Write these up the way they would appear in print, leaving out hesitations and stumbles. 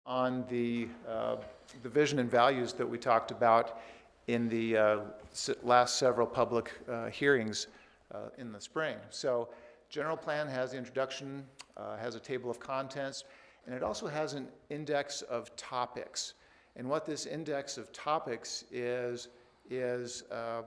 on the vision and values that we talked about in the last several public hearings in the spring. So general plan has the introduction, has a table of contents, and it also has an index of topics. And what this index of topics is a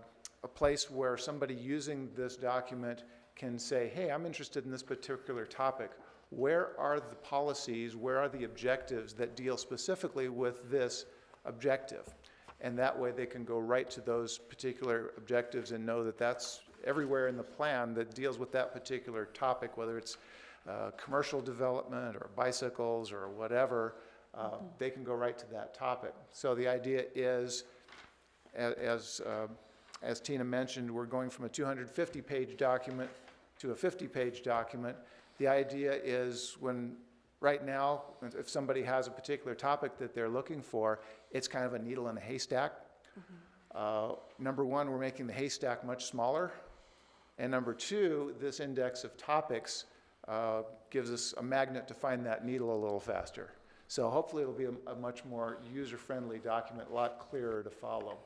place where somebody using this document can say, hey, I'm interested in this particular topic. Where are the policies, where are the objectives that deal specifically with this objective? And that way they can go right to those particular objectives and know that that's everywhere in the plan that deals with that particular topic, whether it's commercial development or bicycles or whatever, they can go right to that topic. So the idea is, as Tina mentioned, we're going from a 250-page document to a 50-page document. The idea is right now, if somebody has a particular topic that they're looking for, it's kind of a needle in a haystack. Number one, we're making the haystack much smaller. And number two, this index of topics gives us a magnet to find that needle a little faster. So hopefully it'll be a much more user-friendly document, a lot clearer to follow.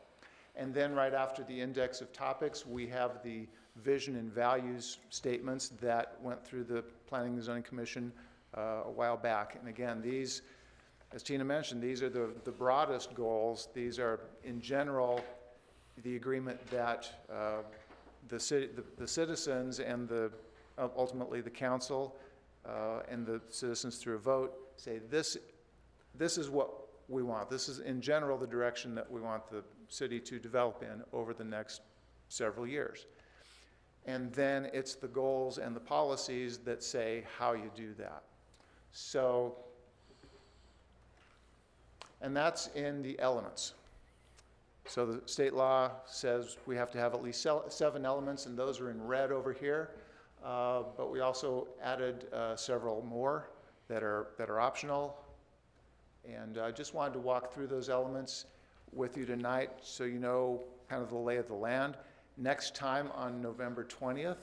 And then right after the index of topics, we have the vision and values statements that went through the Planning and Zoning Commission a while back. And again, these, as Tina mentioned, these are the broadest goals. These are, in general, the agreement that the citizens and ultimately the council and the citizens through a vote say this is what we want. This is, in general, the direction that we want the city to develop in over the next several years. And then it's the goals and the policies that say how you do that. So, and that's in the elements. So the state law says we have to have at least 7 elements, and those are in red over here. But we also added several more that are optional. And I just wanted to walk through those elements with you tonight so you know kind of the lay of the land. Next time on November 20th,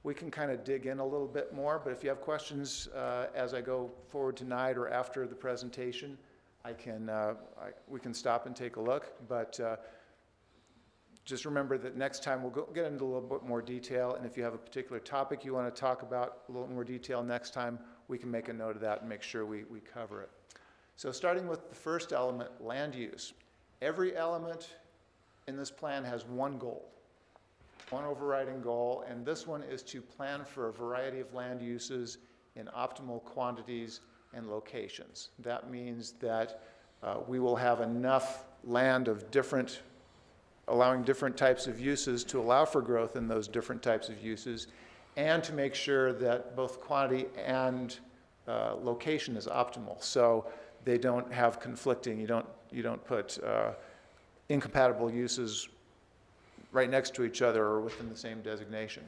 we can kind of dig in a little bit more, but if you have questions as I go forward tonight or after the presentation, we can stop and take a look. But just remember that next time we'll get into a little bit more detail, and if you have a particular topic you want to talk about a little more detail next time, we can make a note of that and make sure we cover it. So starting with the first element, land use. Every element in this plan has one goal, one overriding goal, and this one is to plan for a variety of land uses in optimal quantities and locations. That means that we will have enough land of allowing different types of uses to allow for growth in those different types of uses, and to make sure that both quantity and location is optimal. So they don't have conflicting, you don't put incompatible uses right next to each other or within the same designation.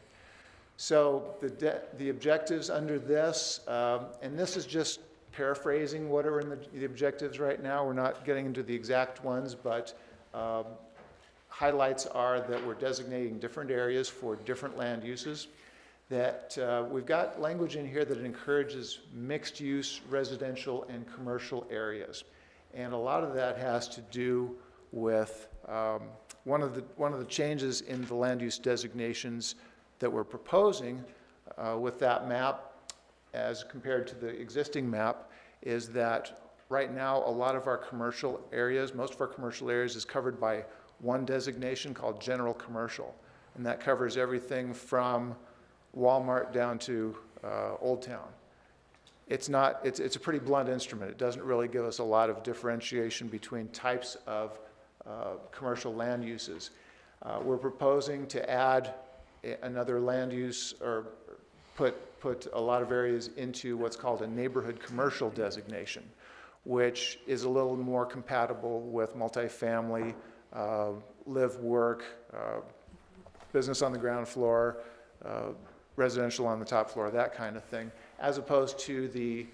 So the objectives under this, and this is just paraphrasing what are in the objectives right now. We're not getting into the exact ones, but highlights are that we're designating different areas for different land uses, that we've got language in here that encourages mixed use residential and commercial areas. And a lot of that has to do with one of the changes in the land use designations that we're proposing with that map as compared to the existing map is that right now a lot of our commercial areas, most of our commercial areas is covered by one designation called general commercial. And that covers everything from Walmart down to Old Town. It's a pretty blunt instrument. It doesn't really give us a lot of differentiation between types of commercial land uses. We're proposing to add another land use or put a lot of areas into what's called a neighborhood commercial designation, which is a little more compatible with multifamily, live, work, business on the ground floor, residential on the top floor, that kind of thing, as opposed to the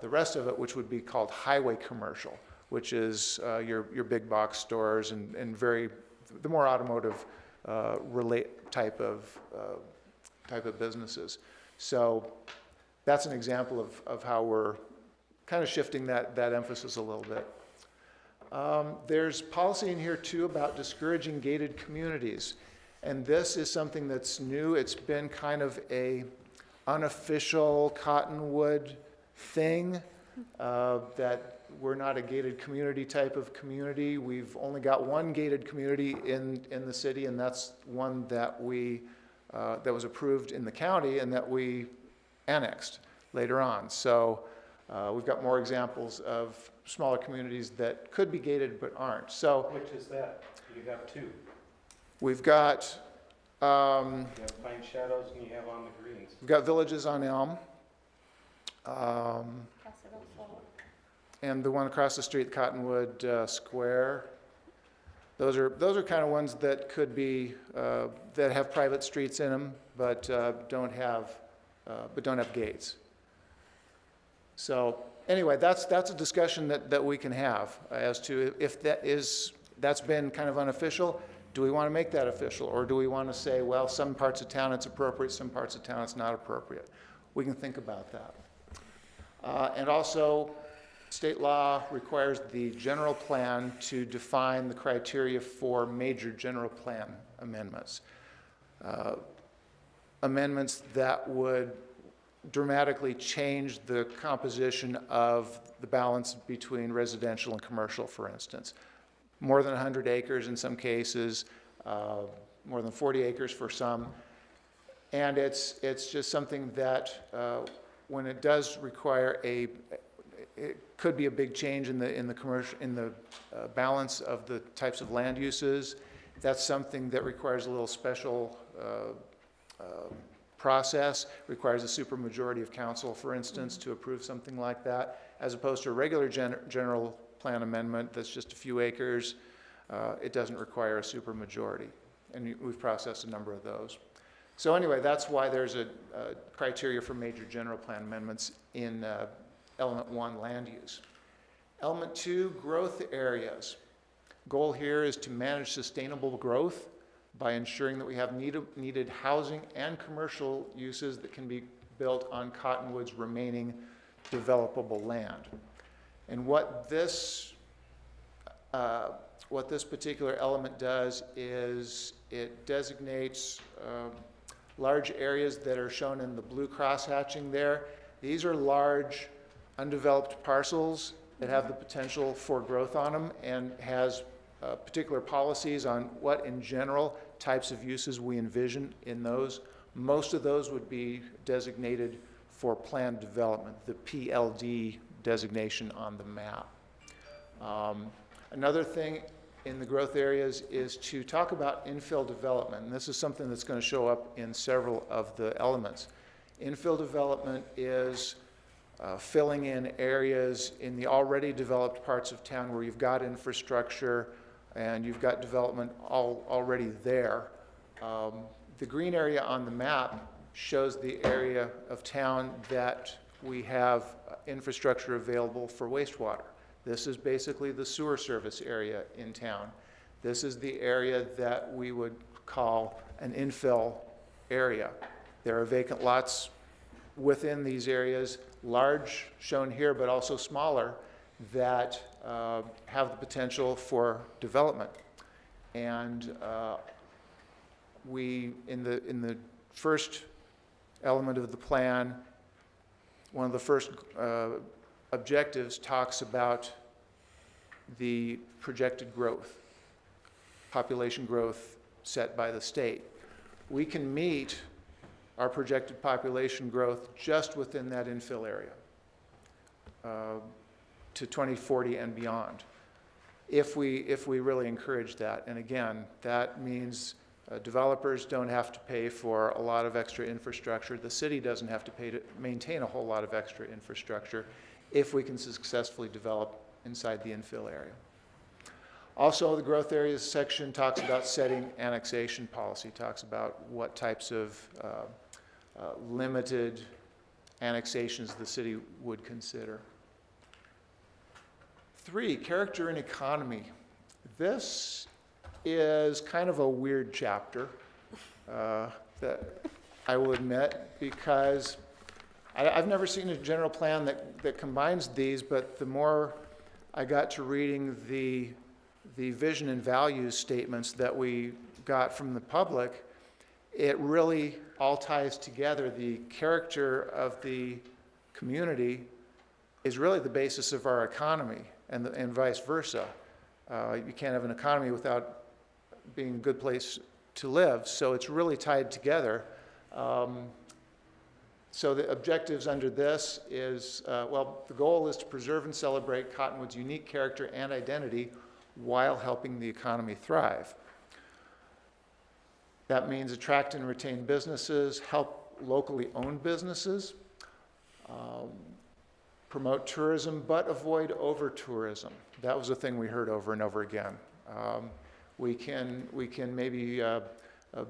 rest of it, which would be called highway commercial, which is your big box stores and the more automotive type of businesses. So that's an example of how we're kind of shifting that emphasis a little bit. There's policy in here too about discouraging gated communities. And this is something that's new. It's been kind of a unofficial Cottonwood thing, that we're not a gated community type of community. We've only got one gated community in the city, and that's one that that was approved in the county and that we annexed later on. So we've got more examples of smaller communities that could be gated but aren't. So which is that? You have two. we've got You have Pine Shadows and you have On the Greens. we've got Villages on Elm, and the one across the street, Cottonwood Square. Those are kind of ones that could be that have private streets in them, but don't have gates. So anyway, that's a discussion that we can have as to if that's been kind of unofficial. Do we want to make that official, or do we want to say, well, some parts of town it's appropriate, some parts of town it's not appropriate? We can think about that. And also, state law requires the general plan to define the criteria for major general plan amendments. Amendments that would dramatically change the composition of the balance between residential and commercial, for instance. More than 100 acres in some cases, more than 40 acres for some. And it's just something that when it does require it could be a big change in the balance of the types of land uses. That's something that requires a little special process, requires a supermajority of council, for instance, to approve something like that, as opposed to a regular general plan amendment that's just a few acres. It doesn't require a supermajority, and we've processed a number of those. So anyway, that's why there's a criteria for major general plan amendments in Element 1, land use. Element 2, growth areas. Goal here is to manage sustainable growth by ensuring that we have needed housing and commercial uses that can be built on Cottonwood's remaining developable land. And what this particular element does is it designates large areas that are shown in the blue cross-hatching there. These are large, undeveloped parcels that have the potential for growth on them, and has particular policies on what, in general, types of uses we envision in those. Most of those would be designated for planned development, the PLD designation on the map. Another thing in the growth areas is to talk about infill development. And this is something that's going to show up in several of the elements. Infill development is filling in areas in the already developed parts of town where you've got infrastructure and you've got development already there. The green area on the map shows the area of town that we have infrastructure available for wastewater. This is basically the sewer service area in town. This is the area that we would call an infill area. There are vacant lots within these areas, large shown here, but also smaller, that have the potential for development. And we, in the first element of the plan, one of the first objectives talks about the projected growth, population growth set by the state. We can meet our projected population growth just within that infill area to 2040 and beyond, if we really encourage that. And again, that means developers don't have to pay for a lot of extra infrastructure. The city doesn't have to pay to maintain a whole lot of extra infrastructure if we can successfully develop inside the infill area. Also, the growth areas section talks about setting annexation policy, talks about what types of limited annexations the city would consider. 3, character and economy. This is kind of a weird chapter that I will admit, because I've never seen a general plan that combines these, but the more I got to reading the vision and values statements that we got from the public, it really all ties together. The character of the community is really the basis of our economy, and vice versa. You can't have an economy without being a good place to live, so it's really tied together. So the objectives under this is, well, the goal is to preserve and celebrate Cottonwood's unique character and identity while helping the economy thrive. That means attract and retain businesses, help locally owned businesses, promote tourism, but avoid over-tourism. That was a thing we heard over and over again. We can maybe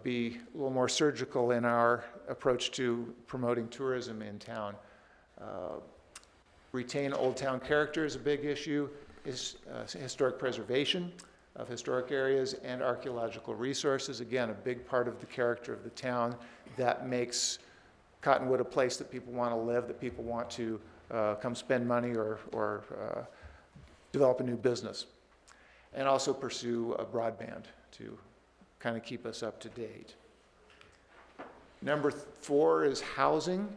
be a little more surgical in our approach to promoting tourism in town. Retain Old Town character is a big issue. Historic preservation of historic areas and archaeological resources. Again, a big part of the character of the town that makes Cottonwood a place that people want to live, that people want to come spend money or develop a new business. And also pursue a broadband to kind of keep us up to date. Number 4 is housing.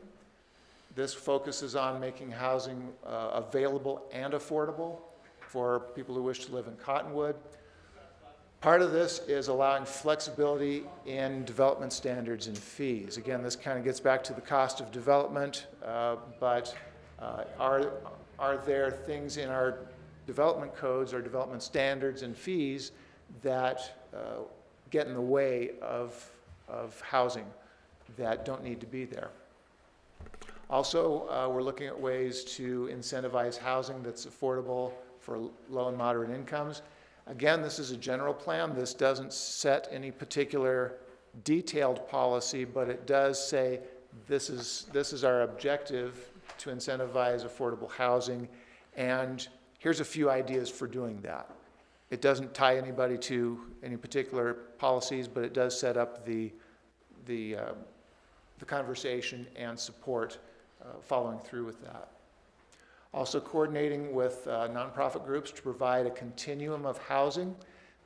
This focuses on making housing available and affordable for people who wish to live in Cottonwood. Part of this is allowing flexibility in development standards and fees. Again, this kind of gets back to the cost of development, but are there things in our development codes or development standards and fees that get in the way of housing that don't need to be there? Also, we're looking at ways to incentivize housing that's affordable for low and moderate incomes. Again, this is a general plan. This doesn't set any particular detailed policy, but it does say this is our objective to incentivize affordable housing, and here's a few ideas for doing that. It doesn't tie anybody to any particular policies, but it does set up the conversation and support following through with that. Also coordinating with nonprofit groups to provide a continuum of housing.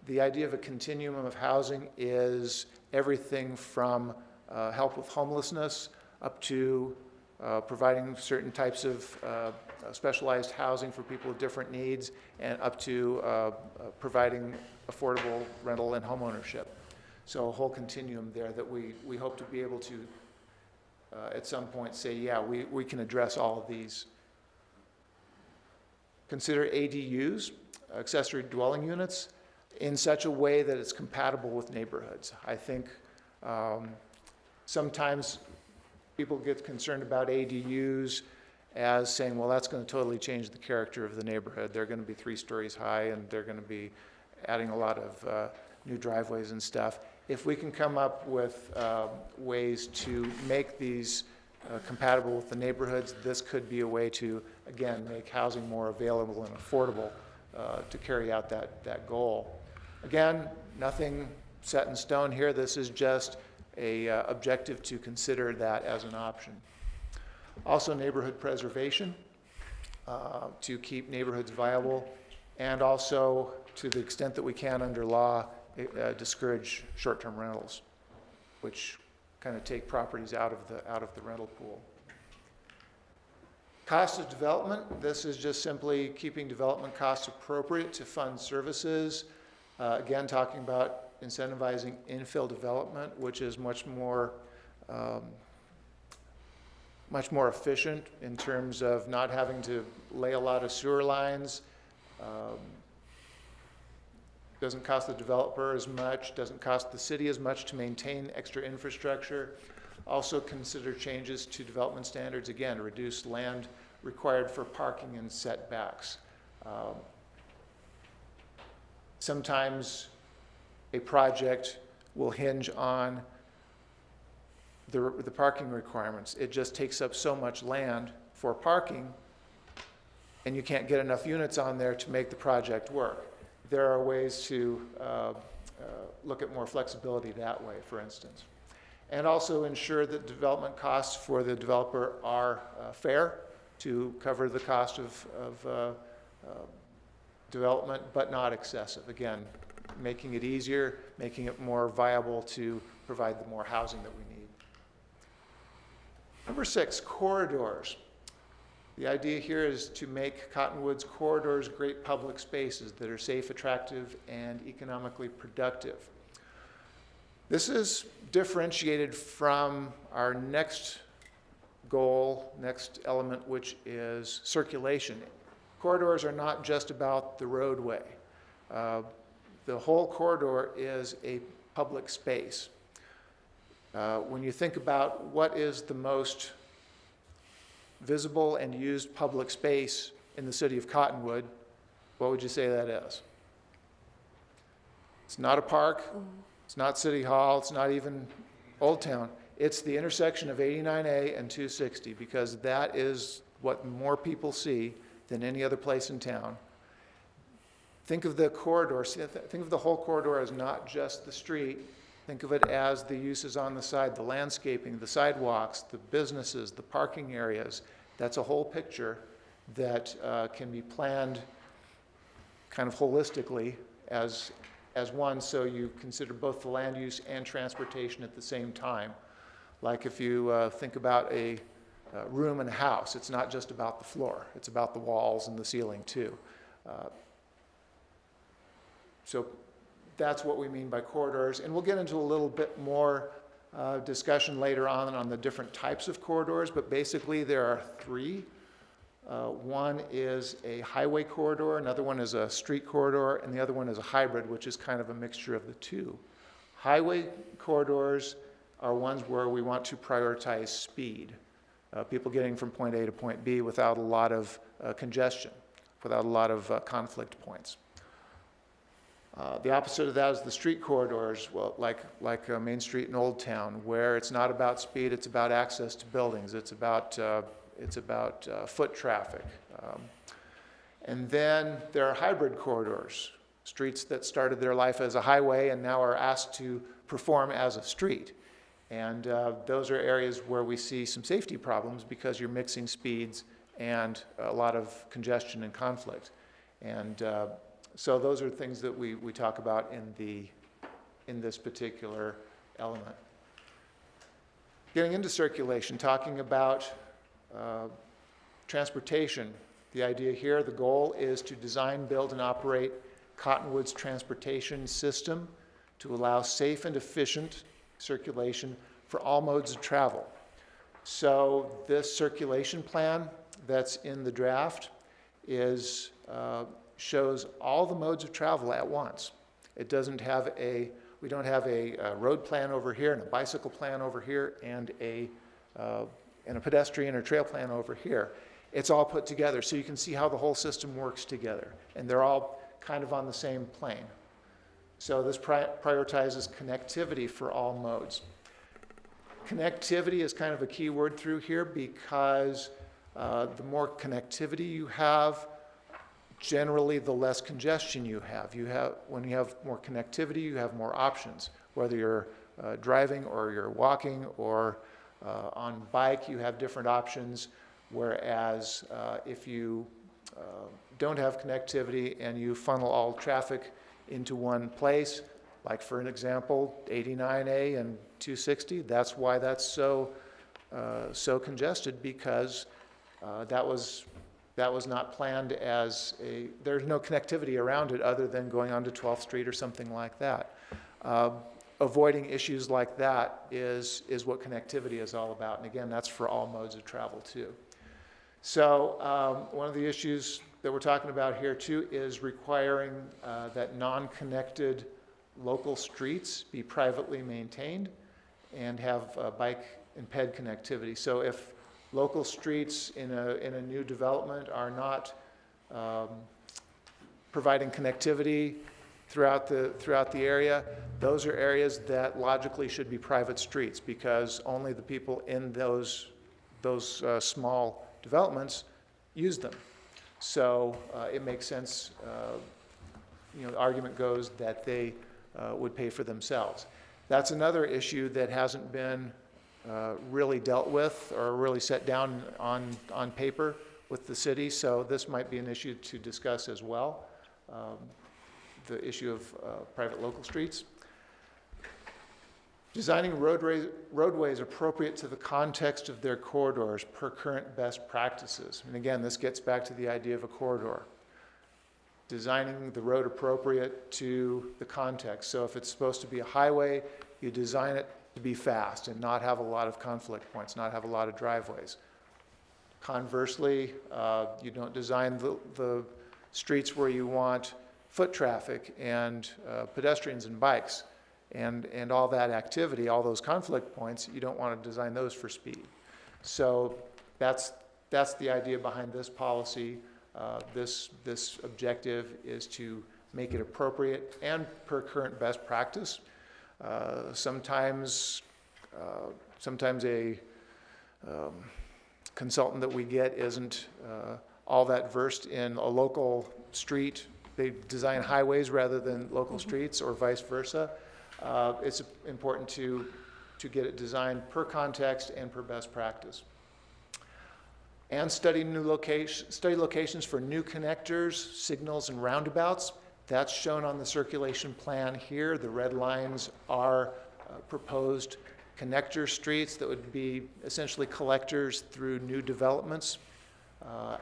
The idea of a continuum of housing is everything from help with homelessness up to providing certain types of specialized housing for people with different needs, and up to providing affordable rental and home ownership. So a whole continuum there that we hope to be able to at some point say, yeah, we can address all of these. Consider ADUs, accessory dwelling units, in such a way that it's compatible with neighborhoods. I think sometimes people get concerned about ADUs as saying, well, that's going to totally change the character of the neighborhood. They're going to be 3 stories high, and they're going to be adding a lot of new driveways and stuff. If we can come up with ways to make these compatible with the neighborhoods, this could be a way to, again, make housing more available and affordable to carry out that goal. Again, nothing set in stone here. This is just a objective to consider that as an option. Also, neighborhood preservation to keep neighborhoods viable, and also, to the extent that we can under law, discourage short-term rentals, which kind of take properties out of the rental pool. Cost of development. This is just simply keeping development costs appropriate to fund services. Again, talking about incentivizing infill development, which is much more efficient in terms of not having to lay a lot of sewer lines. Doesn't cost the developer as much, doesn't cost the city as much to maintain extra infrastructure. Also consider changes to development standards, again, reduce land required for parking and setbacks. Sometimes a project will hinge on the parking requirements. It just takes up so much land for parking, and you can't get enough units on there to make the project work. There are ways to look at more flexibility that way, for instance. and also ensure that development costs for the developer are fair to cover the cost of development, but not excessive. Again, making it easier, making it more viable to provide the more housing that we need. Number 6, corridors. The idea here is to make Cottonwood's corridors great public spaces that are safe, attractive, and economically productive. This is differentiated from our next goal, next element, which is circulation. Corridors are not just about the roadway. The whole corridor is a public space. When you think about what is the most visible and used public space in the city of Cottonwood, what would you say that is? It's not a park, it's not City Hall, it's not even Old Town. It's the intersection of 89A and 260, because that is what more people see than any other place in town. Think of the corridor, think of the whole corridor as not just the street. Think of it as the uses on the side, the landscaping, the sidewalks, the businesses, the parking areas. That's a whole picture that can be planned kind of holistically as one, so you consider both the land use and transportation at the same time. Like if you think about a room in a house, it's not just about the floor, it's about the walls and the ceiling too. So that's what we mean by corridors, and we'll get into a little bit more discussion later on the different types of corridors, but basically there are 3. One is a highway corridor, another one is a street corridor, and the other one is a hybrid, which is kind of a mixture of the two. Highway corridors are ones where we want to prioritize speed, people getting from point A to point B without a lot of congestion, without a lot of conflict points. The opposite of that is the street corridors, well, like Main Street in Old Town, where it's not about speed, it's about access to buildings, it's about foot traffic. And then there are hybrid corridors, streets that started their life as a highway and now are asked to perform as a street. And those are areas where we see some safety problems because you're mixing speeds and a lot of congestion and conflict. And so those are things that we talk about in this particular element. Getting into circulation, talking about transportation. The idea here, the goal is to design, build, and operate Cottonwood's transportation system to allow safe and efficient circulation for all modes of travel. So this circulation plan that's in the draft is shows all the modes of travel at once. It doesn't have we don't have a road plan over here and a bicycle plan over here and a pedestrian or trail plan over here. It's all put together so you can see how the whole system works together, and they're all kind of on the same plane. So this prioritizes connectivity for all modes. Connectivity is kind of a key word through here because the more connectivity you have, generally the less congestion you have. When you have more connectivity, you have more options. Whether you're driving or you're walking or on bike, you have different options. Whereas if you don't have connectivity and you funnel all traffic into one place, like for an example, 89A and 260, that's why that's so congested, because that was not planned as there's no connectivity around it other than going onto 12th Street or something like that. Avoiding issues like that is what connectivity is all about. And again, that's for all modes of travel too. So one of the issues that we're talking about here too is requiring that non-connected local streets be privately maintained and have bike and ped connectivity. So if local streets in a new development are not providing connectivity throughout the area, those are areas that logically should be private streets, because only the people in those small developments use them. So it makes sense, the argument goes that they would pay for themselves. That's another issue that hasn't been really dealt with or really set down on paper with the city, so this might be an issue to discuss as well, the issue of private local streets. Designing roadways appropriate to the context of their corridors per current best practices. And again, this gets back to the idea of a corridor. Designing the road appropriate to the context. So if it's supposed to be a highway, you design it to be fast and not have a lot of conflict points, not have a lot of driveways. Conversely, you don't design the streets where you want foot traffic and pedestrians and bikes and all that activity, all those conflict points. You don't want to design those for speed. So that's the idea behind this policy. This objective is to make it appropriate and per current best practice. Sometimes a consultant that we get isn't all that versed in a local street. They design highways rather than local streets, or vice versa. It's important to get it designed per context and per best practice. And study locations for new connectors, signals, and roundabouts. That's shown on the circulation plan here. The red lines are proposed connector streets that would be essentially collectors through new developments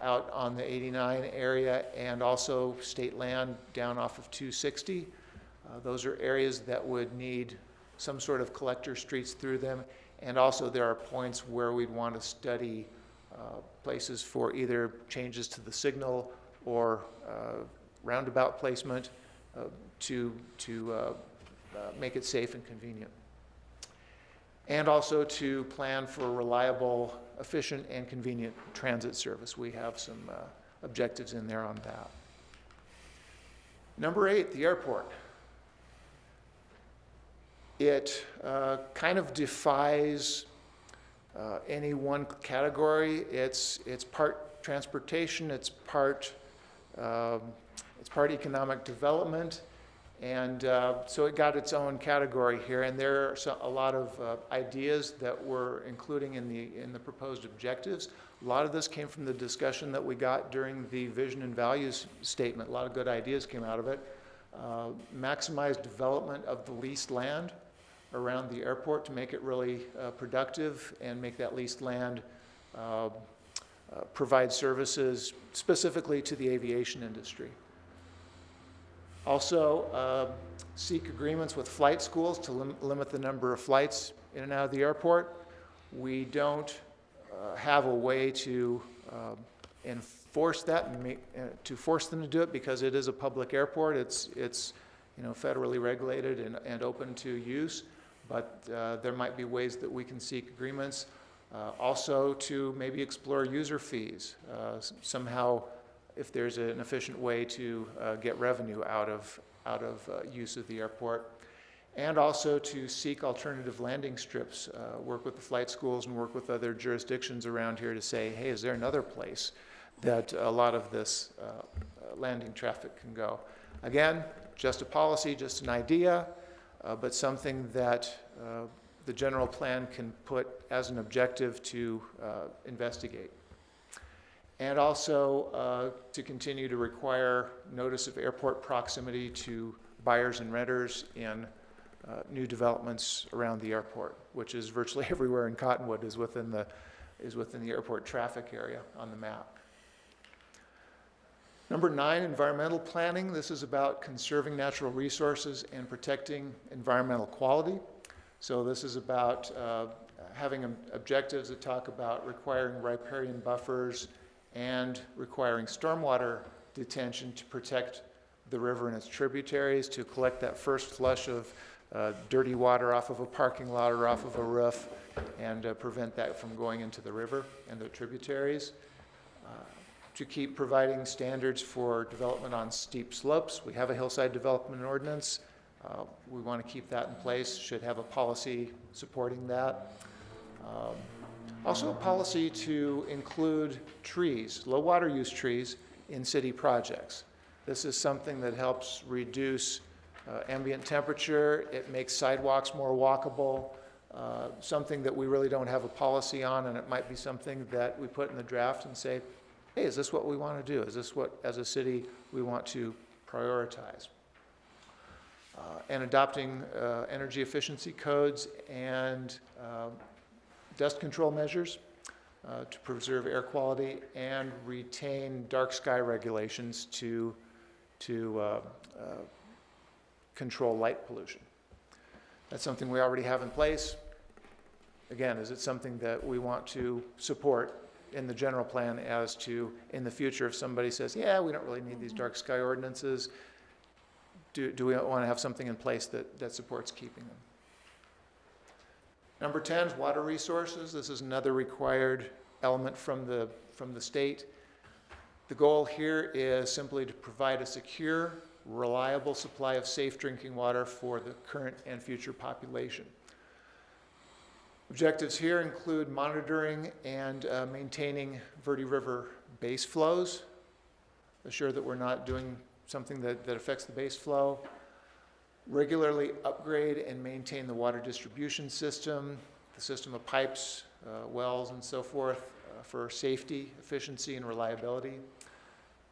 out on the 89 area, and also state land down off of 260. Those are areas that would need some sort of collector streets through them. And also there are points where we'd want to study places for either changes to the signal or roundabout placement to make it safe and convenient. And also to plan for reliable, efficient, and convenient transit service. We have some objectives in there on that. Number 8, the airport. It kind of defies any one category. It's part transportation, it's part economic development, and so it got its own category here. And there are a lot of ideas that we're including in the proposed objectives. A lot of this came from the discussion that we got during the vision and values statement. A lot of good ideas came out of it. Maximize development of the leased land around the airport to make it really productive, and make that leased land provide services specifically to the aviation industry. Also, seek agreements with flight schools to limit the number of flights in and out of the airport. We don't have a way to enforce that and to force them to do it, because it is a public airport. It's federally regulated and open to use. But there might be ways that we can seek agreements. Also to maybe explore user fees somehow, if there's an efficient way to get revenue out of use of the airport. And also to seek alternative landing strips, work with the flight schools and work with other jurisdictions around here to say, hey, is there another place that a lot of this landing traffic can go? Again, just a policy, just an idea. But something that the general plan can put as an objective to investigate. And also to continue to require notice of airport proximity to buyers and renters in new developments around the airport, which is virtually everywhere in Cottonwood is within the airport traffic area on the map. Number 9, environmental planning. This is about conserving natural resources and protecting environmental quality. So this is about having objectives that talk about requiring riparian buffers and requiring stormwater detention to protect the river and its tributaries, to collect that first flush of dirty water off of a parking lot or off of a roof, and prevent that from going into the river and the tributaries. To keep providing standards for development on steep slopes. We have a hillside development ordinance. We want to keep that in place, should have a policy supporting that. Also a policy to include trees, low water use trees, in city projects. This is something that helps reduce ambient temperature. It makes sidewalks more walkable, something that we really don't have a policy on, and it might be something that we put in the draft and say, hey, is this what we want to do? Is this what, as a city, we want to prioritize? And adopting energy efficiency codes and dust control measures to preserve air quality and retain dark sky regulations to control light pollution. That's something we already have in place. Again, is it something that we want to support in the general plan as to, in the future, if somebody says, yeah, we don't really need these dark sky ordinances, do we want to have something in place that supports keeping them? Number 10 is water resources. This is another required element from the state. The goal here is simply to provide a secure, reliable supply of safe drinking water for the current and future population. Objectives here include monitoring and maintaining Verde River base flows, assure that we're not doing something that affects the base flow, regularly upgrade and maintain the water distribution system, the system of pipes, wells, and so forth for safety, efficiency, and reliability,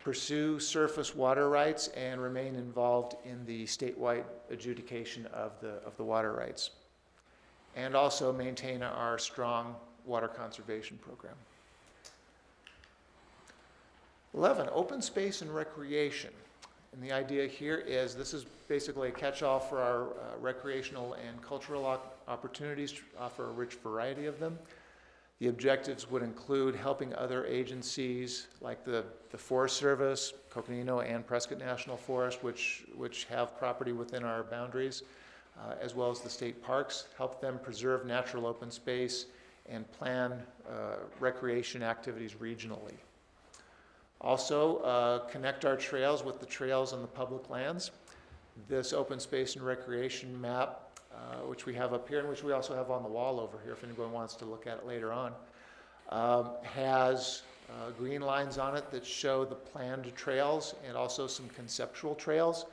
pursue surface water rights, and remain involved in the statewide adjudication of the water rights, and also maintain our strong water conservation program. 11, open space and recreation. And the idea here is this is basically a catch-all for our recreational and cultural opportunities to offer a rich variety of them. The objectives would include helping other agencies like the Forest Service, Coconino and Prescott National Forest, which have property within our boundaries, as well as the state parks, help them preserve natural open space and plan recreation activities regionally. Also, connect our trails with the trails on the public lands. This open space and recreation map, which we have up here and which we also have on the wall over here if anyone wants to look at it later on, has green lines on it that show the planned trails and also some conceptual trails.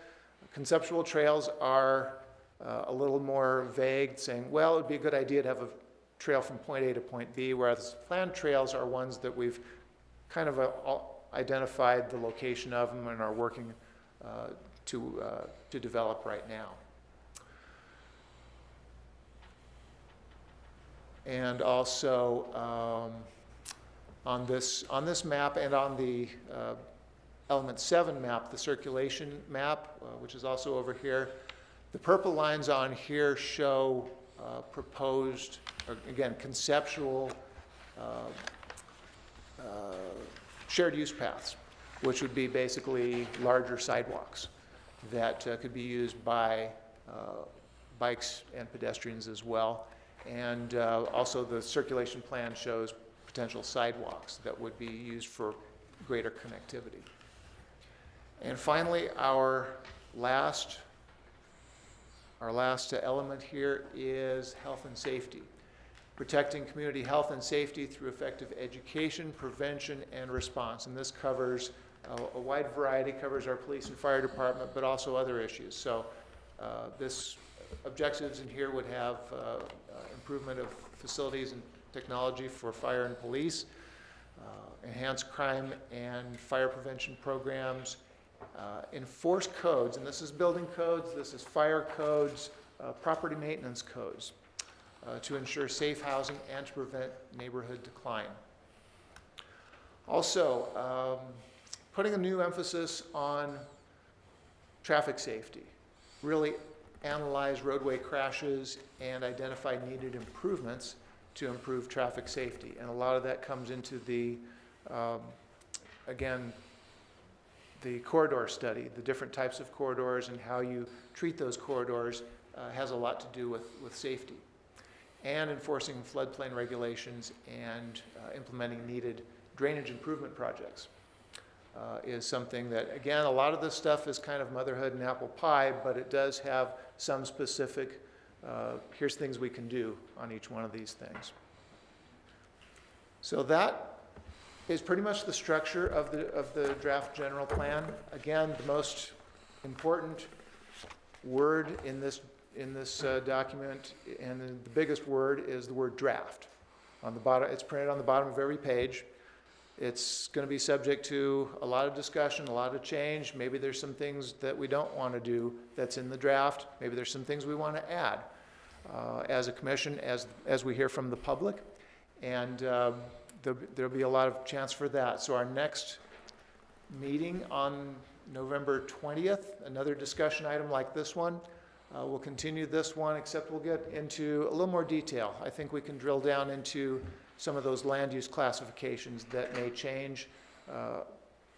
Conceptual trails are a little more vague, saying, well, it would be a good idea to have a trail from point A to point B, whereas planned trails are ones that we've kind of identified the location of them and are working to develop right now. And also on this map and on the element 7 map, the circulation map, which is also over here, the purple lines on here show proposed, again, conceptual shared use paths, which would be basically larger sidewalks that could be used by bikes and pedestrians as well. And also the circulation plan shows potential sidewalks that would be used for greater connectivity. And finally, our last element here is health and safety. Protecting community health and safety through effective education, prevention, and response. And this covers a wide variety, covers our police and fire department, but also other issues. So this objectives in here would have improvement of facilities and technology for fire and police, enhance crime and fire prevention programs, enforce codes, and this is building codes, this is fire codes, property maintenance codes, to ensure safe housing and to prevent neighborhood decline. Also, putting a new emphasis on traffic safety, really analyze roadway crashes and identify needed improvements to improve traffic safety. And a lot of that comes into the, again, the corridor study, the different types of corridors and how you treat those corridors has a lot to do with safety. And enforcing floodplain regulations and implementing needed drainage improvement projects is something that, again, a lot of this stuff is kind of motherhood and apple pie, but it does have some specific, here's things we can do on each one of these things. So that is pretty much the structure of the draft general plan. Again, the most important word in this document, and the biggest word is the word draft. On the bottom, it's printed on the bottom of every page. It's going to be subject to a lot of discussion, a lot of change. Maybe there's some things that we don't want to do that's in the draft. Maybe there's some things we want to add as a commission, as we hear from the public. And there'll be a lot of chance for that. So our next meeting on November 20th, another discussion item like this one. We'll continue this one, except we'll get into a little more detail. I think we can drill down into some of those land use classifications that may change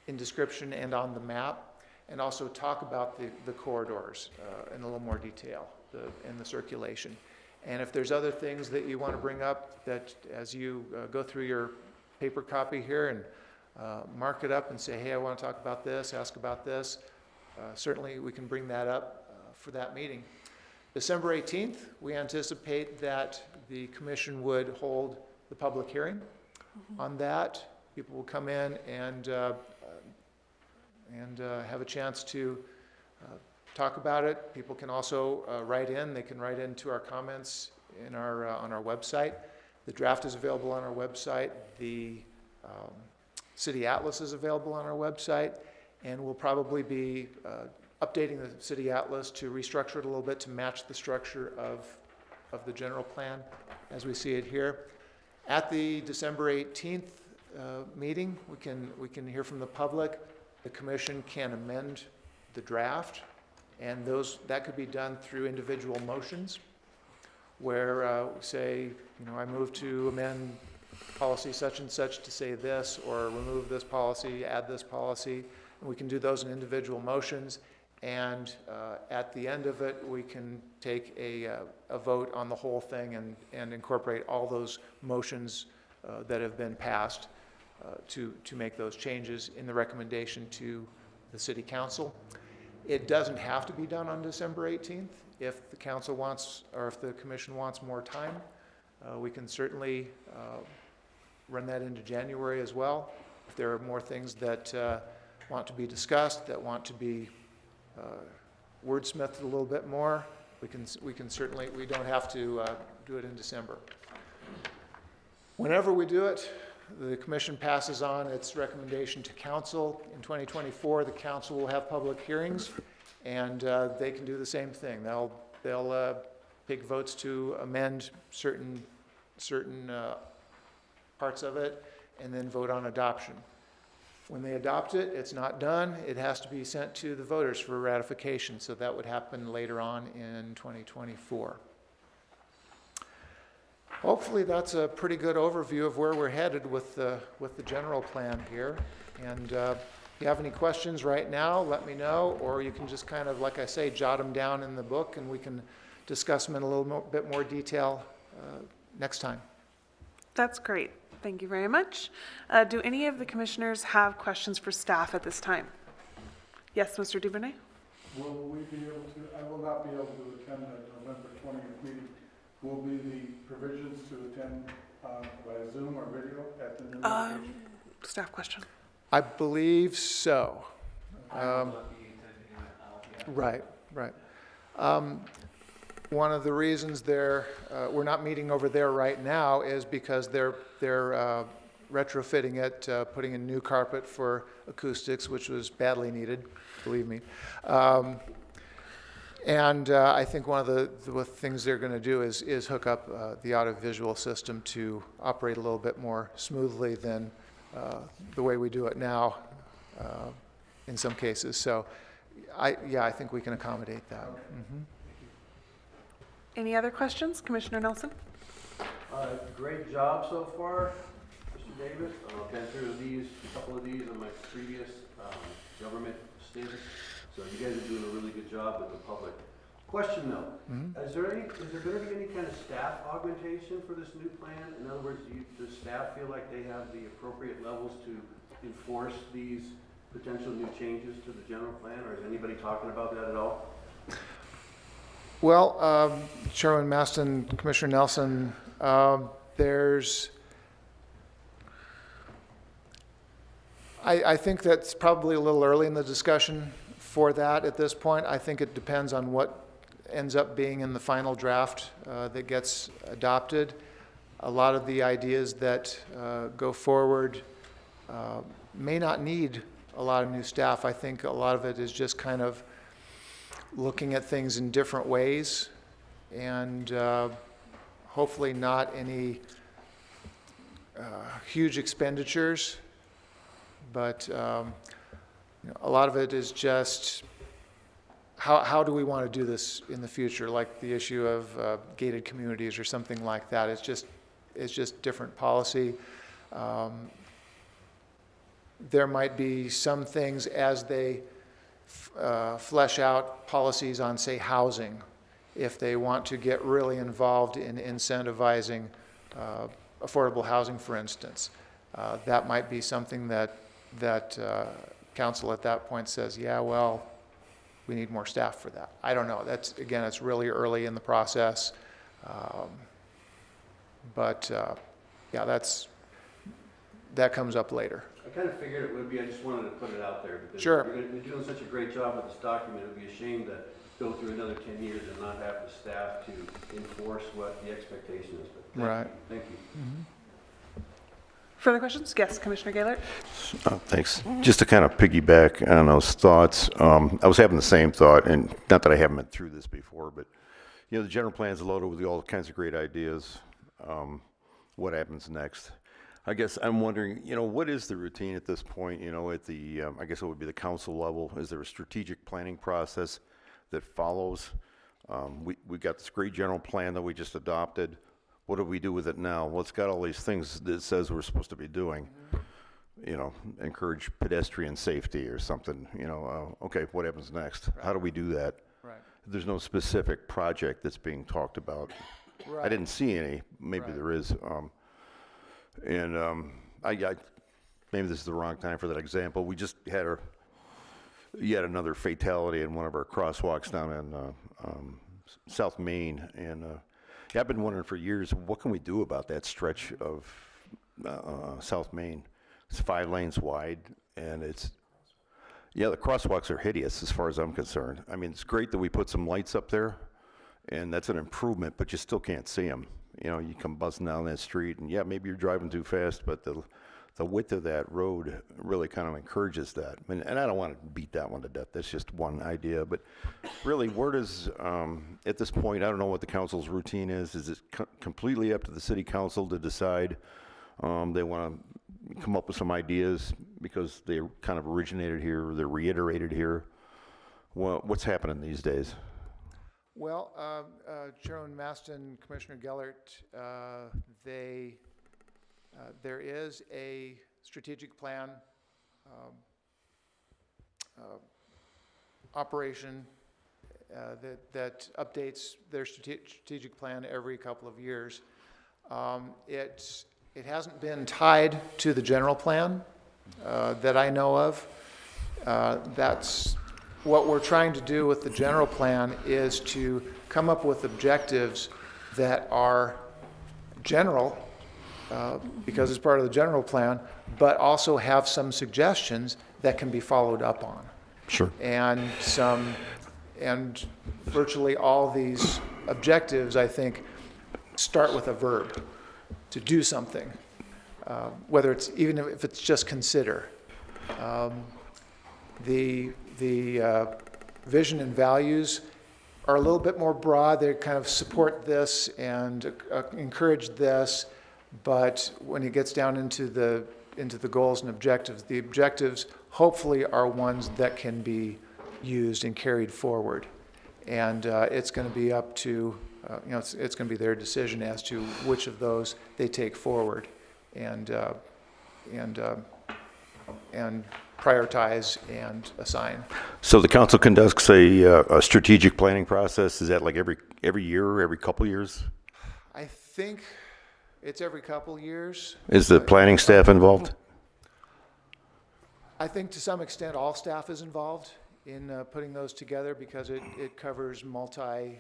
in description and on the map, and also talk about the corridors in a little more detail and the circulation. And if there's other things that you want to bring up that as you go through your paper copy here and mark it up and say, hey, I want to talk about this, ask about this, certainly we can bring that up for that meeting. December 18th, we anticipate that the commission would hold the public hearing on that. People will come in and have a chance to talk about it. People can also write in. They can write into our comments in on our website. The draft is available on our website. The city atlas is available on our website, and we'll probably be updating the city atlas to restructure it a little bit to match the structure of the general plan as we see it here. At the December 18th meeting, we can hear from the public. The commission can amend the draft, and that could be done through individual motions, where we say, I move to amend policy such and such to say this, or remove this policy, add this policy, and we can do those in individual motions. And at the end of it, we can take a vote on the whole thing and incorporate all those motions that have been passed to make those changes in the recommendation to the city council. It doesn't have to be done on December 18th. If the council wants, or if the commission wants more time, we can certainly run that into January as well. If there are more things that want to be discussed, that want to be wordsmithed a little bit more, we can certainly, we don't have to do it in December. Whenever we do it, the commission passes on its recommendation to council. In 2024, the council will have public hearings, and they can do the same thing. They'll take votes to amend certain parts of it, and then vote on adoption. When they adopt it, it's not done. It has to be sent to the voters for ratification, so that would happen later on in 2024. Hopefully that's a pretty good overview of where we're headed with the general plan here. And if you have any questions right now, let me know, or you can just kind of, like I say, jot them down in the book, and we can discuss them in a little bit more detail next time. That's great. Thank you very much. Do any of the commissioners have questions for staff at this time? Yes, Mr. Duvernay? Will we be able to, I will not be able to attend the November 20th meeting. Will be the provisions to attend via Zoom or video at the new location? Staff question. I believe so. Right. One of the reasons we're not meeting over there right now is because they're retrofitting it, putting in new carpet for acoustics, which was badly needed, believe me. And I think one of the things they're going to do is hook up the audiovisual system to operate a little bit more smoothly than the way we do it now in some cases. So I think we can accommodate that. Mm-hmm. Any other questions? Commissioner Nelson? Great job so far, Mr. Davis. I've been through a couple of these in my previous government stints. So you guys are doing a really good job with the public. Question though, is there going to be any kind of staff augmentation for this new plan? In other words, does staff feel like they have the appropriate levels to enforce these potential new changes to the general plan, or is anybody talking about that at all? Well, Chairman Maston, Commissioner Nelson, I think that's probably a little early in the discussion for that at this point. I think it depends on what ends up being in the final draft that gets adopted. A lot of the ideas that go forward may not need a lot of new staff. I think a lot of it is just kind of looking at things in different ways, and hopefully not any huge expenditures, but a lot of it is just how do we want to do this in the future, like the issue of gated communities or something like that. It's just different policy. There might be some things as they flesh out policies on, say, housing, if they want to get really involved in incentivizing affordable housing, for instance. That might be something that council at that point says, yeah, well, we need more staff for that. I don't know. That's, again, it's really early in the process. Yeah, that comes up later. I kind of figured it would be, I just wanted to put it out there, because Sure. you're doing such a great job with this document. It would be a shame to go through another 10 years and not have the staff to enforce what the expectation is. But Right. Thank you. Further questions? Yes, Commissioner Gaylord. Thanks. Just to kind of piggyback on those thoughts, I was having the same thought, and not that I haven't been through this before, but the general plan's loaded with all kinds of great ideas. What happens next? I guess I'm wondering, what is the routine at this point? At the I guess it would be the council level. Is there a strategic planning process that follows? We got this great general plan that we just adopted. What do we do with it now? Well, it's got all these things that it says we're supposed to be doing. Encourage pedestrian safety or something. Okay, what happens next? Right. How do we do that? Right. There's no specific project that's being talked about. Right. I didn't see any. Maybe right. There is. I maybe this is the wrong time for that example. We just had yet another fatality in one of our crosswalks down in South Main, and I've been wondering for years, what can we do about that stretch of South Main? It's 5 lanes wide, and the crosswalks are hideous as far as I'm concerned. I mean, it's great that we put some lights up there, and that's an improvement, but you still can't see them. You come buzzing down that street, and maybe you're driving too fast, but the width of that road really kind of encourages that. And I don't want to beat that one to death. That's just one idea. But really, where does, at this point, I don't know what the council's routine is. Is it completely up to the city council to decide? They want to come up with some ideas because they kind of originated here, or they're reiterated here. Well, what's happening these days? Well, Chairman Maston, Commissioner Gellert, there is a strategic plan operation that updates their strategic plan every couple of years. It hasn't been tied to the general plan that I know of. That's what we're trying to do with the general plan, is to come up with objectives that are general, because it's part of the general plan, but also have some suggestions that can be followed up on. Sure. And virtually all these objectives, I think, start with a verb, to do something, whether it's, even if it's just consider. The vision and values are a little bit more broad. They kind of support this and encourage this, but when it gets down into the goals and objectives, the objectives hopefully are ones that can be used and carried forward. And it's going to be up to, it's going to be their decision as to which of those they take forward and prioritize and assign. So the council conducts a strategic planning process. Is that like every year or every couple years? I think it's every couple years. Is the planning staff involved? I think to some extent all staff is involved in putting those together, because it covers multi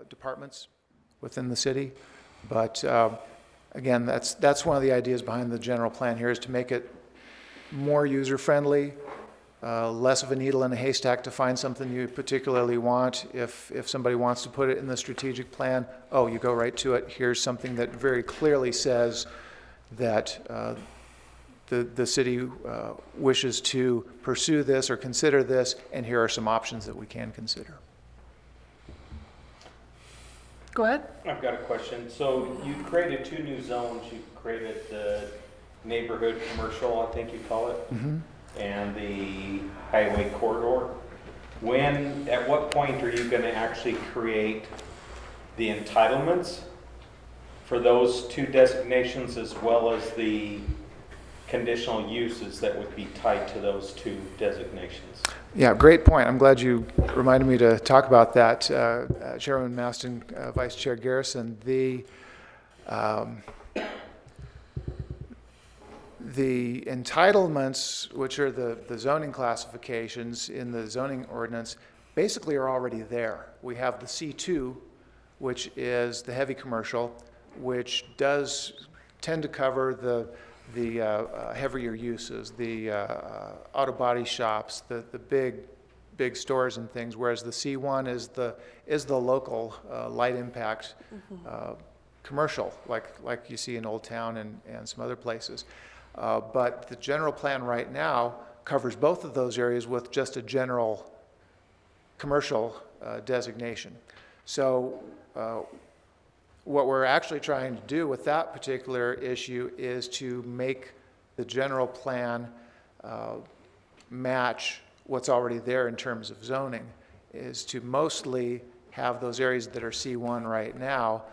departments within the city. But again, that's one of the ideas behind the general plan here, is to make it more user-friendly, less of a needle in a haystack to find something you particularly want. If somebody wants to put it in the strategic plan, oh, you go right to it. Here's something that very clearly says that the city wishes to pursue this or consider this, and here are some options that we can consider. Go ahead. I've got a question. So you created 2 new zones. You created the neighborhood commercial, I think you call it, and the highway corridor. At what point are you gonna actually create the entitlements for those 2 designations as well as the conditional uses that would be tied to those 2 designations? Yeah, great point. I'm glad you reminded me to talk about that, Chairman Maston, Vice Chair Garrison. The entitlements, which are the zoning classifications in the zoning ordinance, basically are already there. We have the C2, which is the heavy commercial, which does tend to cover the heavier uses, the auto body shops, the big stores and things, whereas the C1 is the local light impact commercial, like you see in Old Town and some other places. But the general plan right now covers both of those areas with just a general commercial designation. So what we're actually trying to do with that particular issue is to make the general plan match what's already there in terms of zoning, is to mostly have those areas that are C1 right now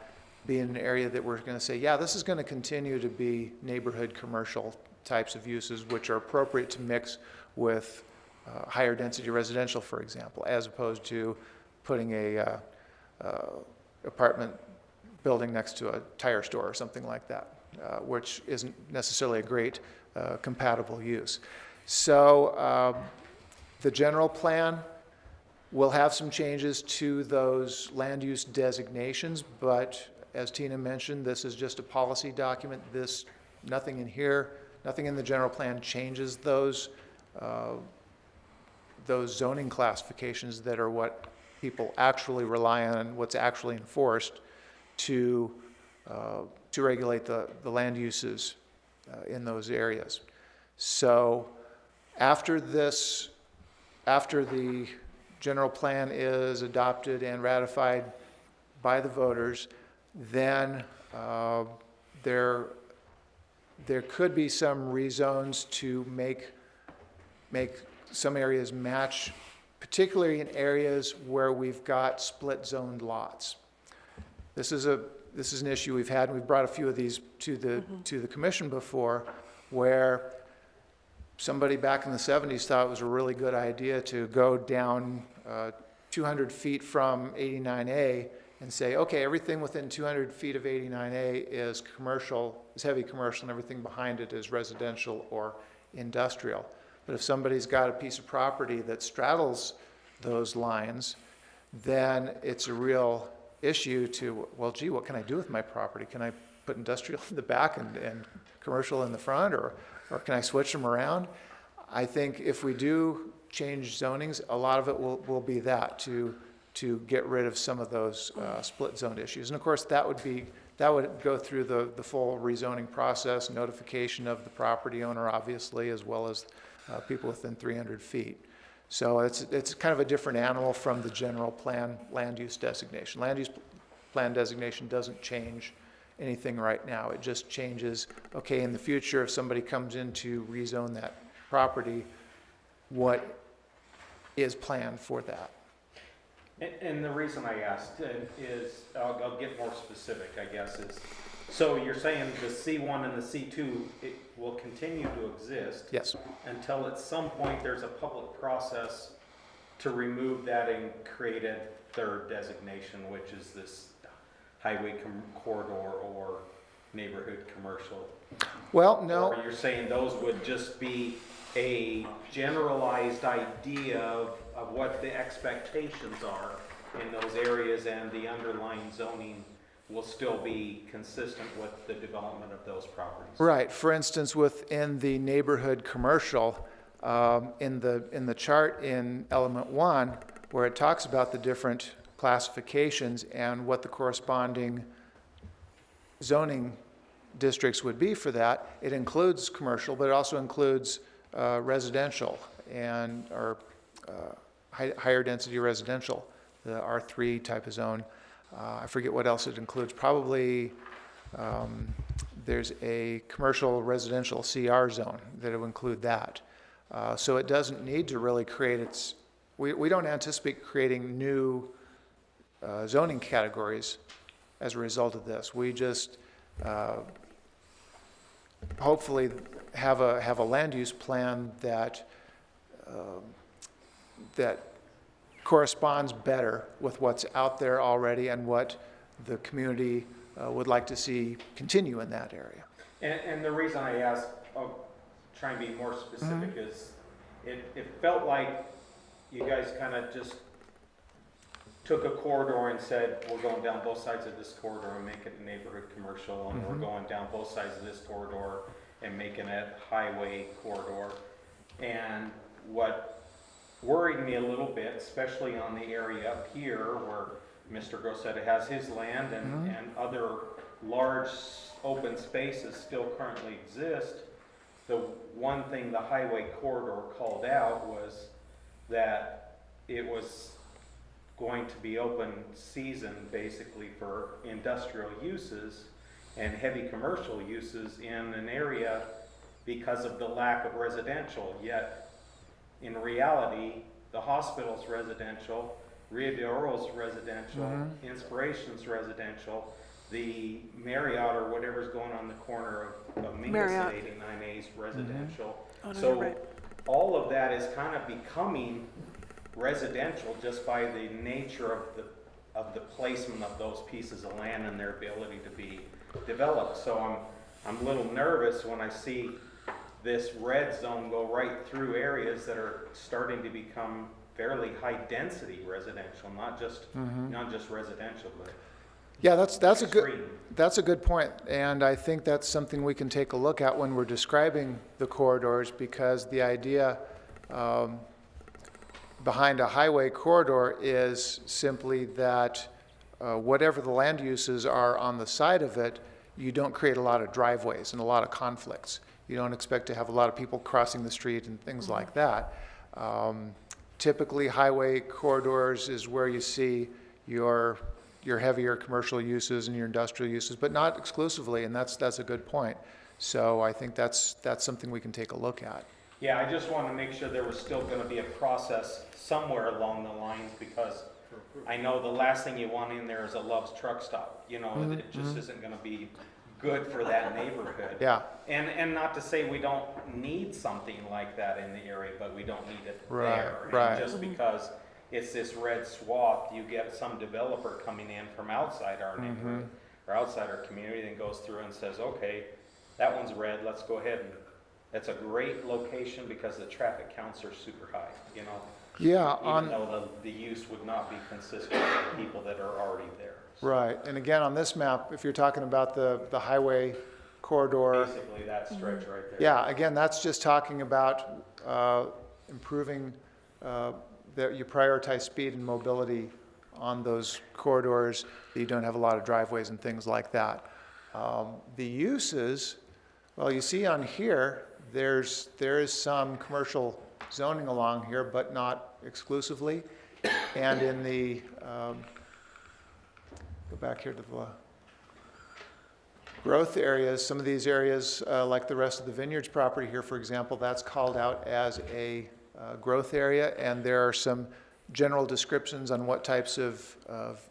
be in an area that we're going to say, yeah, this is going to continue to be neighborhood commercial types of uses, which are appropriate to mix with higher density residential, for example, as opposed to putting a apartment building next to a tire store or something like that, which isn't necessarily a great compatible use. So the general plan will have some changes to those land use designations, but as Tina mentioned, this is just a policy document. Nothing in here, nothing in the general plan changes those zoning classifications that are what people actually rely on, what's actually enforced to regulate the land uses in those areas. So after the general plan is adopted and ratified by the voters, then there could be some rezones to make some areas match, particularly in areas where we've got split zoned lots. This is an issue we've had, and we've brought a few of these to the commission before, where somebody back in the 70s thought it was a really good idea to go down 200 feet from 89A and say, okay, everything within 200 feet of 89A is commercial, is heavy commercial, and everything behind it is residential or industrial. But if somebody's got a piece of property that straddles those lines, then it's a real issue to, well, gee, what can I do with my property? Can I put industrial in the back and commercial in the front, or can I switch them around? I think if we do change zonings, a lot of it will be that, to get rid of some of those split zoned issues. And of course, that would go through the full rezoning process, notification of the property owner, obviously, as well as people within 300 feet. So it's kind of a different animal from the general plan land use designation. Land use plan designation doesn't change anything right now. It just changes, okay, in the future, if somebody comes in to rezone that property, what is planned for that? And the reason I asked is, I'll get more specific, I guess, is, so you're saying the C1 and the C2, it will continue to exist? Yes. Until at some point there's a public process to remove that and create a third designation, which is this highway corridor or neighborhood commercial? Well, no. Or you're saying those would just be a generalized idea of what the expectations are in those areas, and the underlying zoning will still be consistent with the development of those properties? Right. For instance, within the neighborhood commercial, In the chart in element 1, where it talks about the different classifications and what the corresponding zoning districts would be for that, it includes commercial, but it also includes residential and or higher density residential, the R3 type of zone. I forget what else it includes. Probably there's a commercial residential CR zone that will include that. So it doesn't need to really create its, we don't anticipate creating new zoning categories as a result of this. We just hopefully have a land use plan that that corresponds better with what's out there already and what the community would like to see continue in that area. And the reason I asked, try and be more specific, is it felt like you guys kind of just took a corridor and said, we're going down both sides of this corridor and make it a neighborhood commercial, and we're going down both sides of this corridor and making it highway corridor. And what worried me a little bit, especially on the area up here where Mr. Grossetti has his land and other large open spaces still currently exist, the one thing the highway corridor called out was that it was going to be open season basically for industrial uses and heavy commercial uses in an area because of the lack of residential. Yet in reality, the hospital's residential, Rio de Oro's residential, Inspiration's residential, the Marriott or whatever's going on the corner of Mingus at 89A's residential. Oh, no, So you're right. all of that is kind of becoming residential just by the nature of the placement of those pieces of land and their ability to be developed. So I'm a little nervous when I see this red zone go right through areas that are starting to become fairly high density residential, not just residential, but Yeah, that's a extreme. that's a good point, and I think that's something we can take a look at when we're describing the corridors, because the idea behind a highway corridor is simply that whatever the land uses are on the side of it, you don't create a lot of driveways and a lot of conflicts. You don't expect to have a lot of people crossing the street and things like that. Typically, highway corridors is where you see your heavier commercial uses and your industrial uses, but not exclusively, and that's a good point. So I think that's something we can take a look at. Yeah, I just want to make sure there was still going to be a process somewhere along the lines, because I know the last thing you want in there is a Love's truck stop. You know, it just isn't going to be good for that neighborhood. Yeah, And not to say we don't need something like that in the area, but we don't need it Right, there. And right. just because it's this red swath, you get some developer coming in from outside our neighborhood or outside our community and goes through and says, okay, that one's red, let's go ahead and, that's a great location because the traffic counts are super high, you know? yeah, Even though the use would not be consistent with the people that are already there. So right. And again, on this map, if you're talking about the highway corridor, basically that stretch right there. yeah, again, that's just talking about improving that you prioritize speed and mobility on those corridors, that you don't have a lot of driveways and things like that. The uses, well, you see on here, there is some commercial zoning along here, but not exclusively. And in the, go back here to the growth areas, some of these areas, like the rest of the vineyards property here, for example, that's called out as a growth area, and there are some general descriptions on what types of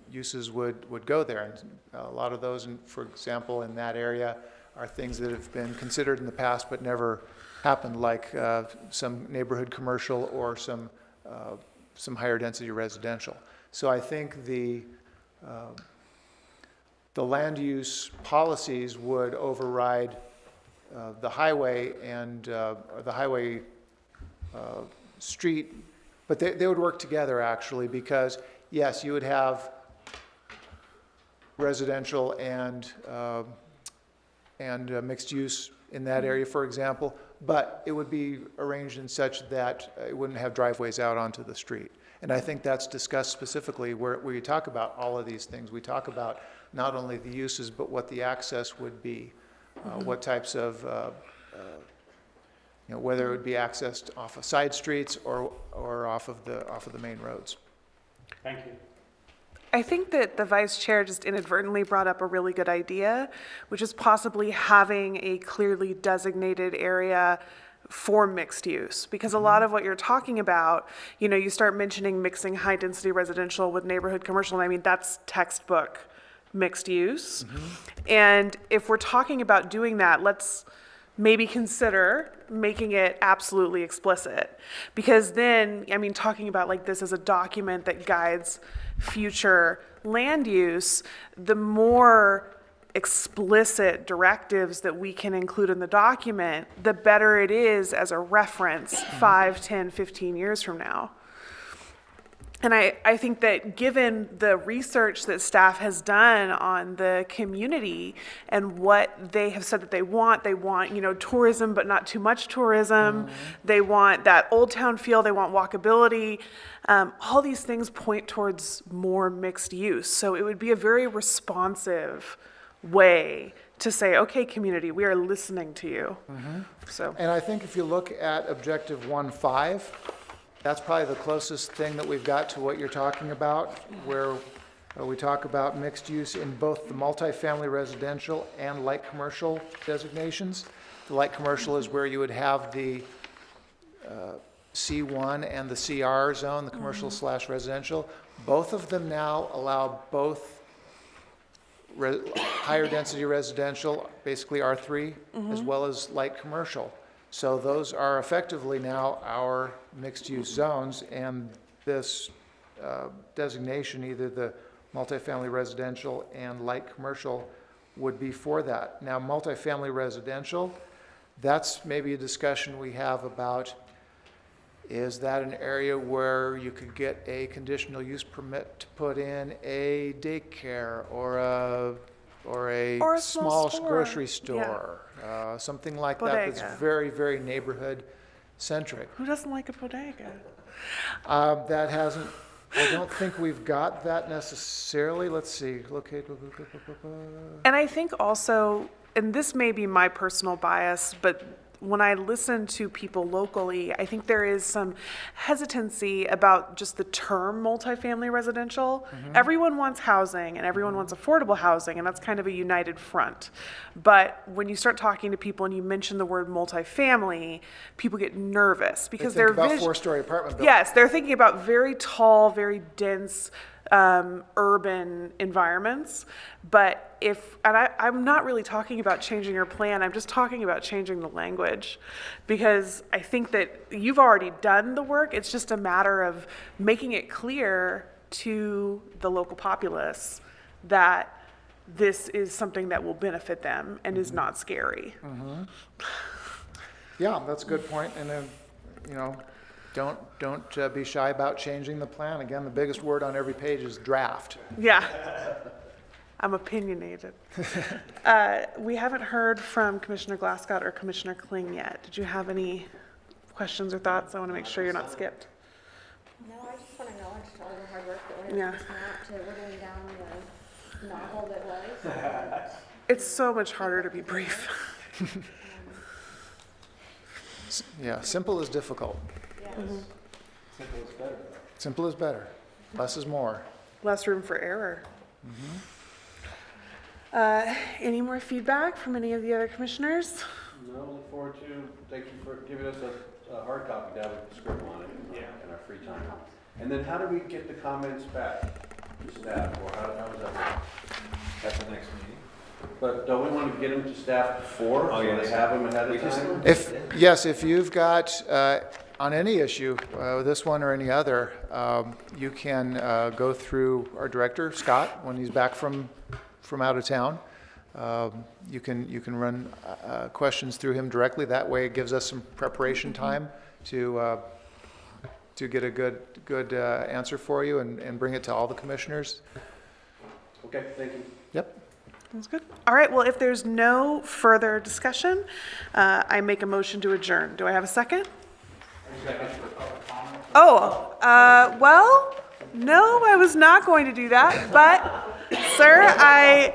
uses would go there. And a lot of those, for example, in that area are things that have been considered in the past but never happened, like some neighborhood commercial or some higher density residential. So I think the land use policies would override the highway and the highway street, but they would work together actually, because yes, you would have residential and mixed use in that area, for example, but it would be arranged in such that it wouldn't have driveways out onto the street. And I think that's discussed specifically where we talk about all of these things. We talk about not only the uses, but what the access would be, what types of, whether it would be accessed off of side streets or off of the main roads. Thank you. I think that the vice chair just inadvertently brought up a really good idea, which is possibly having a clearly designated area for mixed use. Because a lot of what you're talking about, you start mentioning mixing high-density residential with neighborhood commercial, and I mean, that's textbook mixed use. And if we're talking about doing that, let's maybe consider making it absolutely explicit. Because then, I mean, talking about like this as a document that guides future land use, the more explicit directives that we can include in the document, the better it is as a reference 5, 10, 15 years from now. And I think that given the research that staff has done on the community and what they have said that they want, tourism, but not too much tourism. They want that old town feel, they want walkability. All these things point towards more mixed use. So it would be a very responsive way to say, okay, community, we are listening to you. So. And I think if you look at objective 1.5, that's probably the closest thing that we've got to what you're talking about, where we talk about mixed use in both the multifamily residential and light commercial designations. The light commercial is where you would have the C1 and the CR zone, the commercial / residential. Both of them now allow both higher density residential, basically R3, as well as light commercial. So those are effectively now our mixed-use zones, and this designation, either the multifamily residential and light commercial, would be for that. Now, multifamily residential, that's maybe a discussion we have about, is that an area where you could get a conditional use permit to put in a daycare or a small store. grocery store? Something like that Bodega. that's very, very neighborhood centric. Who doesn't like a bodega? That hasn't, I don't think we've got that necessarily. Let's see, locate. And I think also, and this may be my personal bias, but when I listen to people locally, I think there is some hesitancy about just the term multifamily residential. Everyone wants housing and everyone wants affordable housing, and that's kind of a united front. But when you start talking to people and you mention the word multifamily, people get nervous because Think they're about four-story apartment buildings. Yes, they're thinking about very tall, very dense, urban environments. But I'm not really talking about changing your plan, I'm just talking about changing the language. Because I think that you've already done the work, it's just a matter of making it clear to the local populace that this is something that will benefit them and is not scary. Yeah, that's a good point. And then, don't be shy about changing the plan. Again, the biggest word on every page is draft. Yeah. I'm opinionated. We haven't heard from Commissioner Glasscott or Commissioner Kling yet. Did you have any questions or thoughts? I want to make sure you're not skipped. No, I just want to acknowledge all the hard work that went Yeah. into this map to whittling down the novel that was. It's so much harder to be brief. Yeah, simple is difficult. Yes. Simple is better. Simple is better. Less is more. Less room for error. Any more feedback from any of the other commissioners? No, look forward to, thank you for giving us a hard copy down with the script on it in our free time. And then how do we get the comments back to staff, or how does that work? At the next meeting. But don't we want to get them to staff before, so yes. they have them ahead of time? If you've got, on any issue, this one or any other, you can go through our director, Scott, when he's back from out of town. You can run questions through him directly. That way it gives us some preparation time to get a good answer for you and bring it to all the commissioners. Okay, thank you. Yep. Sounds good. All right, well, if there's no further discussion, I make a motion to adjourn. Do I have a second? Oh, well, no, I was not going to do that, but, sir, I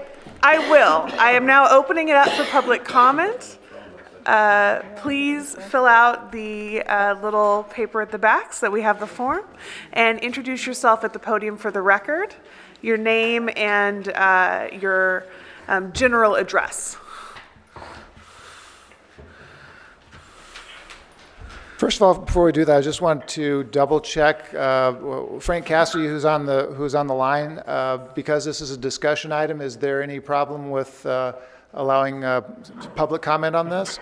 will. I am now opening it up for public comment. Please fill out the little paper at the back so that we have the form, and introduce yourself at the podium for the record, your name and your general address. First of all, before we do that, I just want to double check Frank Cassidy, who's on the line. Because this is a discussion item, is there any problem with allowing public comment on this?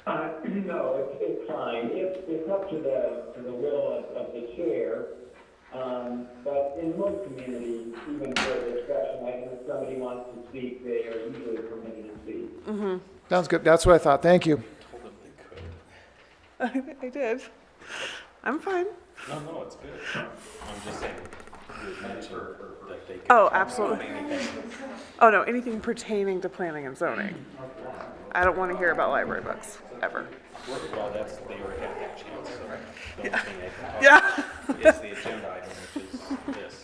No, it's fine. It's up to the will of the chair. But in most communities, even for a discussion item, if somebody wants to speak, they are usually permitted to speak. Mm-hmm. Sounds good. That's what I thought. Thank you. I did. I'm fine. No, it's good. I'm just saying, you mentioned that they could. Oh, absolutely. Oh, no, anything pertaining to planning and zoning. I don't want to hear about library books, ever. Well, they already had that chance, so the only thing they can Yeah. talk about is the agenda item, which is this.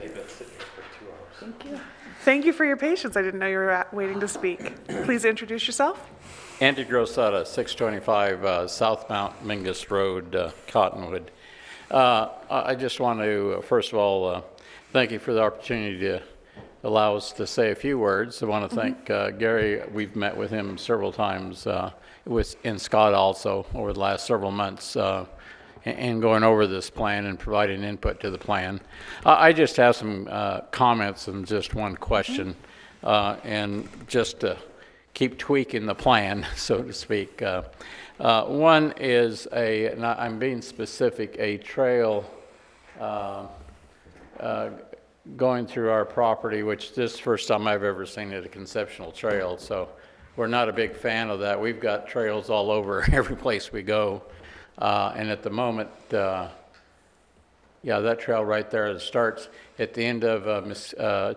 They've been sitting here for 2 hours. Thank you. Thank you for your patience. I didn't know you were waiting to speak. Please introduce yourself. Andy Grosetta, 625 South Mount Mingus Road, Cottonwood. I just want to, first of all, thank you for the opportunity to allow us to say a few words. I want to thank Gary. We've met with him several times, and Scott also, over the last several months, and going over this plan and providing input to the plan. I just have some comments and just one question, and just to keep tweaking the plan, so to speak. One is and I'm being specific, a trail going through our property, which this is the first time I've ever seen it, a conceptual trail, so we're not a big fan of that. We've got trails all over every place we go, and at the moment, yeah, that trail right there that starts at the end of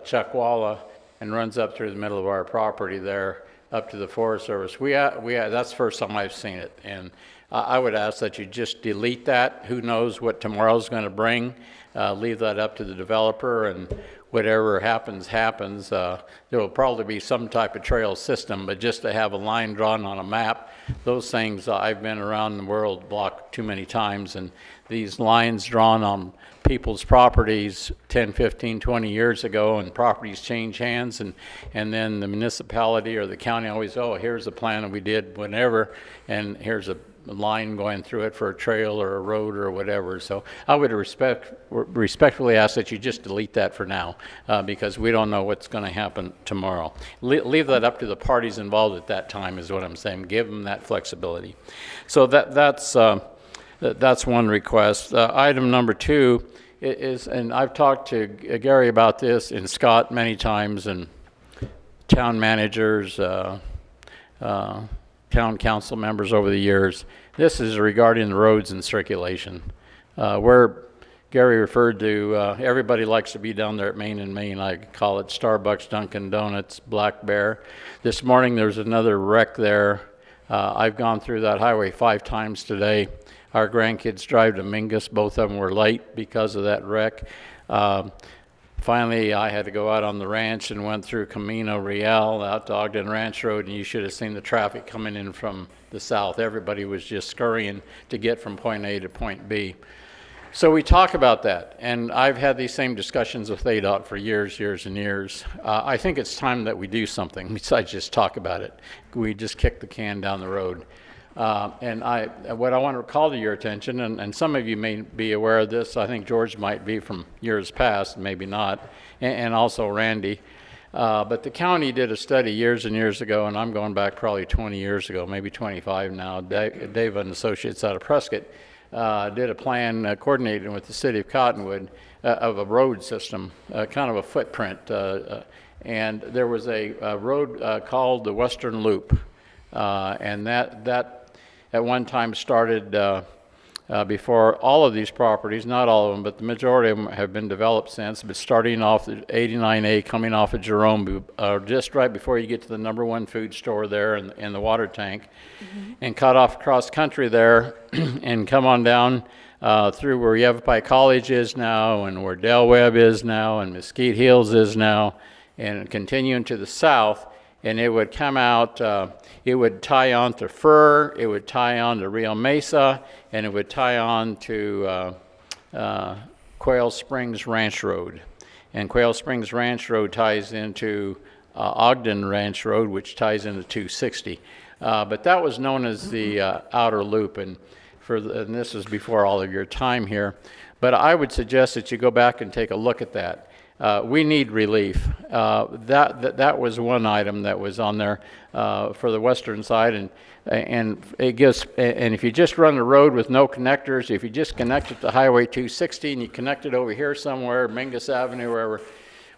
Chuckwalla and runs up through the middle of our property there, up to the Forest Service. That's the first time I've seen it, and I would ask that you just delete that. Who knows what tomorrow's going to bring? Leave that up to the developer, and whatever happens. There will probably be some type of trail system, but just to have a line drawn on a map, those things, I've been around the world block too many times, and these lines drawn on people's properties 10, 15, 20 years ago, and properties change hands, and then the municipality or the county always, oh, here's a plan that we did whenever, and here's a line going through it for a trail or a road or whatever. So I would respectfully ask that you just delete that for now, because we don't know what's going to happen tomorrow. Leave that up to the parties involved at that time is what I'm saying. Give them that flexibility. So that's one request. Item number 2 is, and I've talked to Gary about this and Scott many times, and town managers, town council members over the years. This is regarding the roads and circulation. Where Gary referred to, everybody likes to be down there at Main and Main. I call it Starbucks, Dunkin' Donuts, Black Bear. This morning there's another wreck there. I've gone through that highway 5 times today. Our grandkids drive to Mingus. Both of them were late because of that wreck. Finally, I had to go out on the ranch and went through Camino Real out to Ogden Ranch Road, and you should have seen the traffic coming in from the south. Everybody was just scurrying to get from point A to point B. So we talk about that, and I've had these same discussions with ADOT for years and years. I think it's time that we do something besides just talk about it. We just kick the can down the road. And what I want to call to your attention, and some of you may be aware of this, I think George might be from years past, maybe not, and also Randy. But the county did a study years and years ago, and I'm going back probably 20 years ago, maybe 25 now. Dave and Associates out of Prescott did a plan coordinated with the city of Cottonwood of a road system, kind of a footprint. And there was a road called the Western Loop, and that at one time started before all of these properties, not all of them, but the majority of them have been developed since, but starting off at 89A, coming off of Jerome, just right before you get to the #1 food store there and the water tank, and cut off across country there and come on down through where Yavapai College is now and where Del Webb is now and Mesquite Hills is now, and continuing to the south, and it would come out, it would tie on to Fur, it would tie on to Rio Mesa, and it would tie on to Quail Springs Ranch Road. And Quail Springs Ranch Road ties into Ogden Ranch Road, which ties into 260. But that was known as the outer loop, and this is before all of your time here. But I would suggest that you go back and take a look at that. We need relief. That was one item that was on there for the western side, and it gives. And if you just run the road with no connectors, if you just connect it to Highway 260 and you connect it over here somewhere, Mingus Avenue, wherever,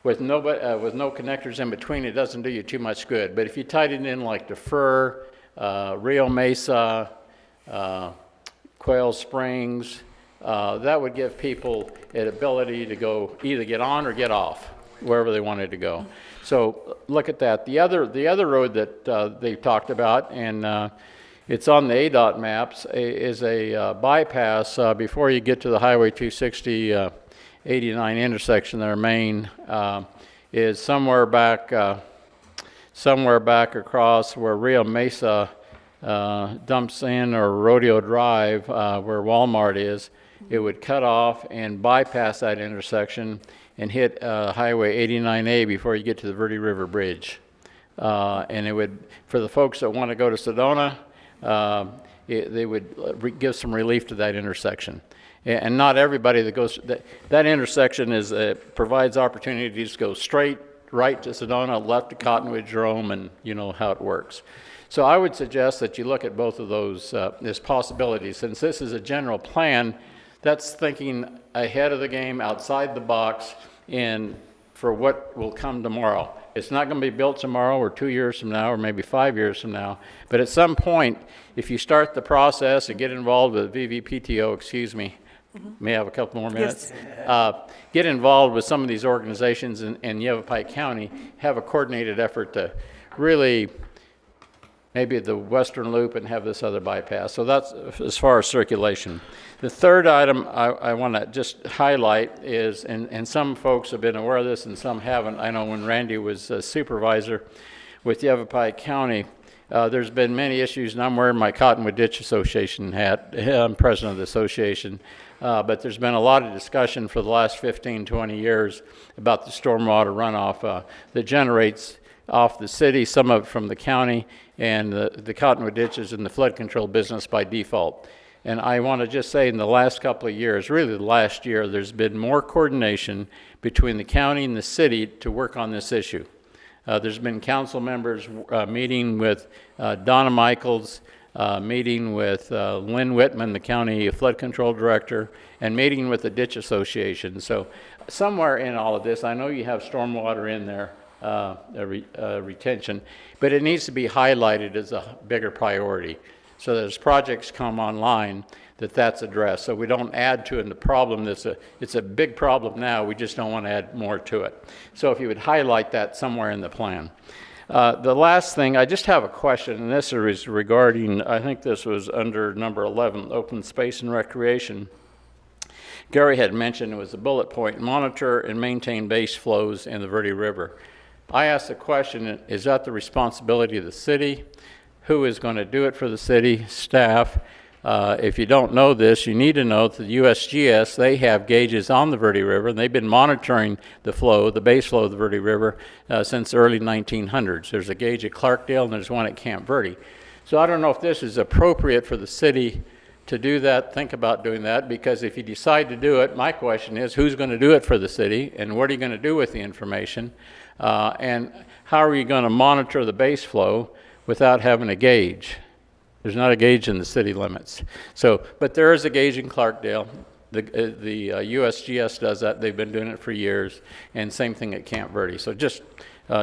with no connectors in between, it doesn't do you too much good. But if you tied it in like the Fur, Rio Mesa, Quail Springs, that would give people an ability to go either get on or get off wherever they wanted to go. So look at that. The other road that they've talked about, and it's on the ADOT maps, is a bypass before you get to the Highway 260 89 intersection there, Main, is somewhere back across where Rio Mesa dumps in, or Rodeo Drive, where Walmart is. It would cut off and bypass that intersection and hit Highway 89A before you get to the Verde River Bridge. And it would, for the folks that want to go to Sedona, they would give some relief to that intersection. And not everybody that goes, that intersection is provides opportunities to go straight, right to Sedona, left to Cottonwood, Jerome, and you know how it works. So I would suggest that you look at both of those as possibilities. Since this is a general plan, that's thinking ahead of the game, outside the box, and for what will come tomorrow. It's not going to be built tomorrow or 2 years from now or maybe 5 years from now. But at some point, if you start the process and get involved with VVPTO, may I have a couple more minutes? Yes. Get involved with some of these organizations in Yavapai County, have a coordinated effort to really maybe the western loop and have this other bypass. So that's as far as circulation. The third item I want to just highlight is, and some folks have been aware of this and some haven't. I know when Randy was a supervisor with Yavapai County, there's been many issues, and I'm wearing my Cottonwood Ditch Association hat. I'm president of the association. But there's been a lot of discussion for the last 15, 20 years about the stormwater runoff that generates off the city, some of it from the county, and the Cottonwood ditches in the flood control business by default. And I want to just say in the last couple of years, really the last year, there's been more coordination between the county and the city to work on this issue. There's been council members meeting with Donna Michaels, meeting with Lynn Whitman, the county flood control director, and meeting with the Ditch Association. So somewhere in all of this, I know you have stormwater in there, retention, but it needs to be highlighted as a bigger priority so that as projects come online, that's addressed. So we don't add to it the problem. It's a big problem now. We just don't want to add more to it. So if you would highlight that somewhere in the plan. The last thing, I just have a question, and this is regarding, I think this was under number 11, open space and recreation. Gary had mentioned it was a bullet point, monitor and maintain base flows in the Verde River. I asked the question, is that the responsibility of the city? Who is going to do it for the city staff? If you don't know this, you need to know that the USGS, they have gauges on the Verde River, and they've been monitoring the flow, the base flow of the Verde River since the early 1900s. There's a gauge at Clarkdale, and there's one at Camp Verde. So I don't know if this is appropriate for the city to do that, think about doing that, because if you decide to do it, my question is, who's going to do it for the city, and what are you going to do with the information, and how are you going to monitor the base flow without having a gauge? There's not a gauge in the city limits. So, but there is a gauge in Clarkdale. The USGS does that. They've been doing it for years, and same thing at Camp Verde. So just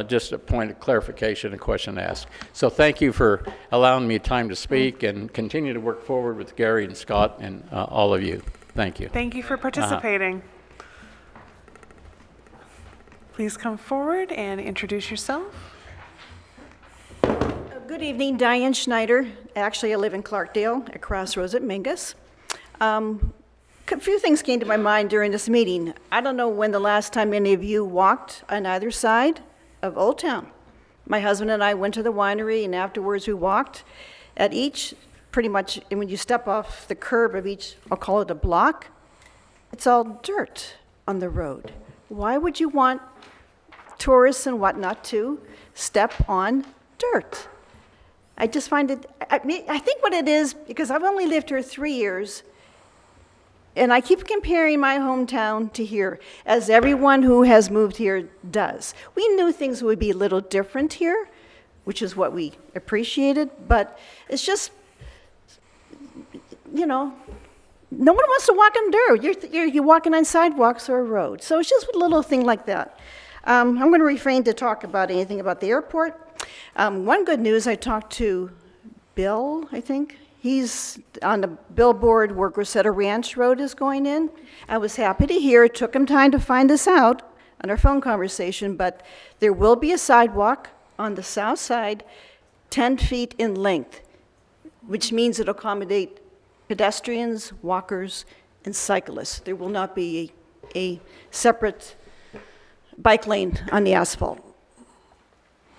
just a point of clarification, a question asked. So thank you for allowing me time to speak, and continue to work forward with Gary and Scott and all of you. Thank you. Thank you for participating. Please come forward and introduce yourself. Good evening, Diane Schneider. Actually, I live in Clarkdale at Crossroads at Mingus. A few things came to my mind during this meeting. I don't know when the last time any of you walked on either side of Old Town. My husband and I went to the winery, and afterwards we walked at each, pretty much, and when you step off the curb of each, I'll call it a block, it's all dirt on the road. Why would you want tourists and whatnot to step on dirt? I just find it, I think what it is, because I've only lived here 3 years, and I keep comparing my hometown to here, as everyone who has moved here does. We knew things would be a little different here, which is what we appreciated, but it's just, you know, no one wants to walk on dirt. You're walking on sidewalks or a road. So it's just a little thing like that. I'm going to refrain to talk about anything about the airport. One good news, I talked to Bill, I think. He's on the billboard where Grosseto Ranch Road is going in. I was happy to hear, it took him time to find this out on our phone conversation, but there will be a sidewalk on the south side, 10 feet in length, which means it'll accommodate pedestrians, walkers, and cyclists. There will not be a separate bike lane on the asphalt.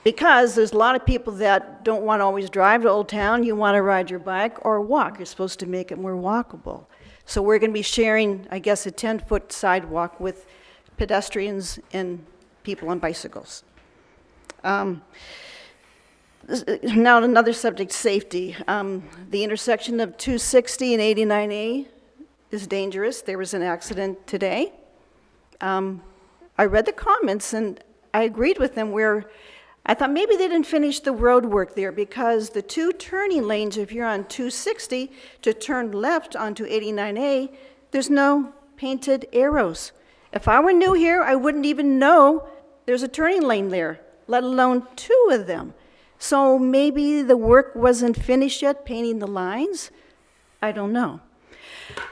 Because there's a lot of people that don't want to always drive to Old Town. You want to ride your bike or walk. You're supposed to make it more walkable. So we're going to be sharing, I guess, a 10-foot sidewalk with pedestrians and people on bicycles. Now another subject, safety. The intersection of 260 and 89A is dangerous. There was an accident today. I read the comments and I agreed with them where I thought maybe they didn't finish the road work there, because the two turning lanes, if you're on 260 to turn left onto 89A, there's no painted arrows. If I were new here, I wouldn't even know there's a turning lane there, let alone two of them. So maybe the work wasn't finished yet, painting the lines. I don't know.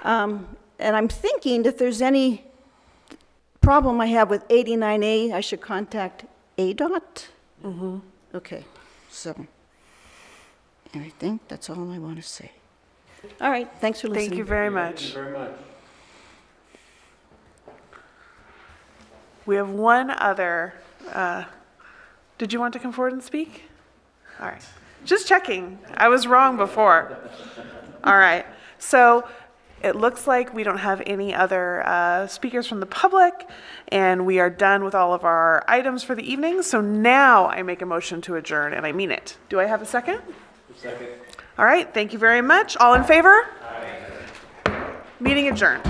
And I'm thinking if there's any problem I have with 89A, I should contact ADOT. Okay, so I think that's all I want to say. All right, thanks for listening. Thank you very much. Thank you very much. We have one other, did you want to come forward and speak? All right, just checking. I was wrong before. All right, so it looks like we don't have any other speakers from the public, and we are done with all of our items for the evening. So now I make a motion to adjourn, and I mean it. Do I have a second? Second. All right, thank you very much. All in favor? Aye. Meeting adjourned.